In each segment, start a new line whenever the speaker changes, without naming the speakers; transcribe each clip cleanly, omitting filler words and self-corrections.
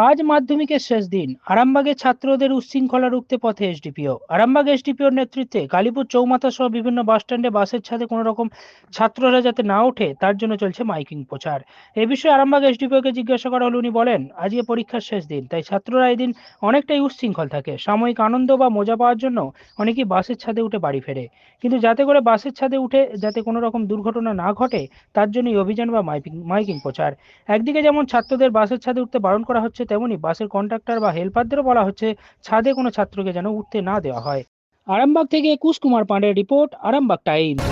আজ মাধ্যমিকের শেষ দিন। আরামবাগে ছাত্রদের উচ্ছৃঙ্খলা রুখতে পথে এসডিপিও। আরামবাগ এসডিপিওর নেতৃত্বে কালীপুর চৌমাথা সহ বিভিন্ন বাসস্ট্যান্ডে বাসের ছাদে কোনো রকম ছাত্ররা যাতে না ওঠে তার জন্য চলছে মাইকিং প্রচার। এ বিষয়ে আরামবাগ এসডিপিওকে জিজ্ঞাসা করা হলে উনি বলেন, আজকে পরীক্ষার শেষ দিন, তাই ছাত্ররা এদিন অনেকটাই উচ্ছৃঙ্খল থাকে। সাময়িক আনন্দ বা মজা পাওয়ার জন্য অনেকেই বাসের ছাদে উঠে বাড়ি ফেরে, কিন্তু যাতে করে বাসের ছাদে উঠে যাতে কোনো রকম দুর্ঘটনা না ঘটে তার জন্য এই অভিযান বা মাইকিং প্রচার। একদিকে যেমন ছাত্রদের বাসের ছাদে উঠতে বারণ করা হচ্ছে, তেমনি বাসের কন্ডাক্টর বা হেলপারদেরও বলা হচ্ছে ছাদে কোনো ছাত্রকে যেন উঠতে না দেওয়া হয়। আরামবাগ থেকে কুশ কুমার পান্ডের রিপোর্ট, আরামবাগ টাইমস।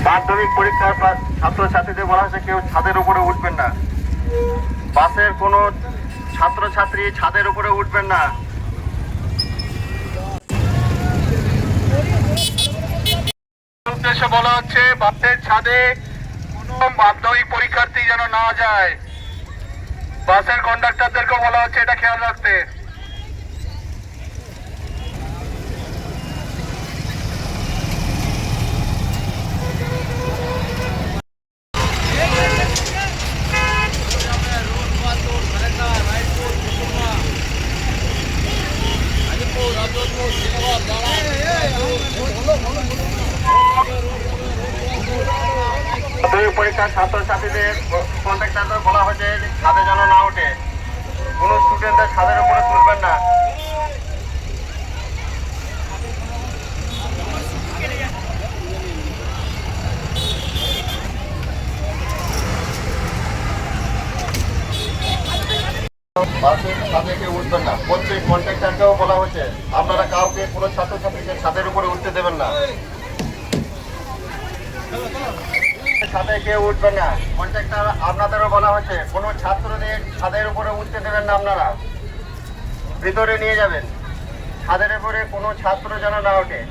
মাধ্যমিক পরীক্ষার ছাত্রছাত্রীদের বলা হয়েছে কেউ ছাদের উপরে উঠবেন না। বাসের কোনো ছাত্রছাত্রী ছাদের উপরে উঠবেন না। উদ্দেশ্যে বলা হচ্ছে বাসের ছাদে কোনো মাধ্যমিক পরীক্ষার্থী যেন না যায়। বাসের কন্ডাক্টরদেরকে বলা হচ্ছে এটা খেয়াল রাখতে। মাধ্যমিক পরীক্ষার ছাত্রছাত্রীদের কন্ডাক্টরদের বলা হয়েছে ছাদে যেন না ওঠে। কোনো স্টুডেন্টদের ছাদের উপরে তুলবেন না। বাসের ছাদে কেউ উঠবেন না। প্রত্যেক কন্ট্রাক্টরকেও বলা হয়েছে আপনারা কাউকে কোনো ছাত্রছাত্রীকে ছাদের উপরে উঠতে দেবেন না। ছাদে কেউ উঠবেন না। কন্ট্রাক্টর আপনাদেরও বলা হয়েছে কোনো ছাত্রদের ছাদের উপরে উঠতে দেবেন না। আপনারা ভিতরে নিয়ে যাবেন। ছাদের উপরে কোনো ছাত্র যেন না ওঠে।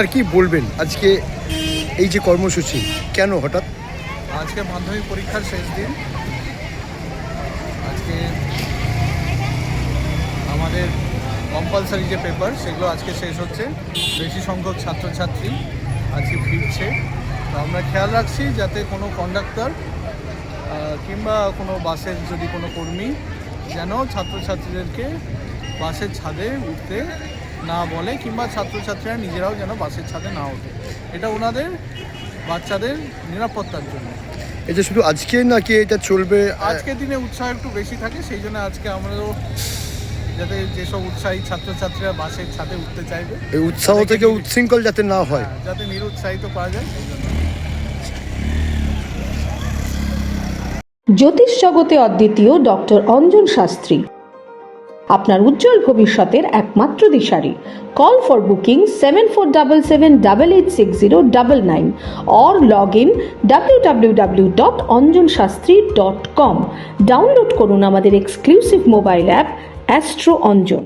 আর কি বলবেন আজকে এই যে কর্মসূচি কেন হঠাৎ?
আজকে মাধ্যমিক পরীক্ষার শেষ দিন। আজকে আমাদের কম্পালসারি যে পেপার সেগুলো আজকে শেষ হচ্ছে। বেশি সংখ্যক ছাত্রছাত্রী আজকে ফিরছে, তো আমরা খেয়াল রাখছি যাতে কোনো কন্ডাক্টর কিংবা কোনো বাসের যদি কোনো কর্মী যেন ছাত্রছাত্রীদেরকে বাসের ছাদে উঠতে না বলে, কিংবা ছাত্রছাত্রীরা নিজেরাও যেন বাসের ছাদে না ওঠে। এটা ওনাদের বাচ্চাদের নিরাপত্তার জন্য।
এটা শুধু আজকে নাকি এটা চলবে?
আজকের দিনে উৎসাহ একটু বেশি থাকে, সেই জন্য আজকে আমরাও যাতে যেসব উৎসাহী ছাত্রছাত্রীরা বাসের ছাদে উঠতে চাইবে,
এই উৎসাহ থেকে উচ্ছৃঙ্খল যাতে না হয়।
যাতে নিরুৎসাহিত করা যায় সেই জন্য।
জ্যোতিষ জগতে অদ্বিতীয় ডক্টর অঞ্জন শাস্ত্রী, আপনার উজ্জ্বল ভবিষ্যতের একমাত্র দিশারি। Call for booking 7477886099 or log in www.anjanshastri.com। Download করুন আমাদের exclusive mobile app astro Anjan.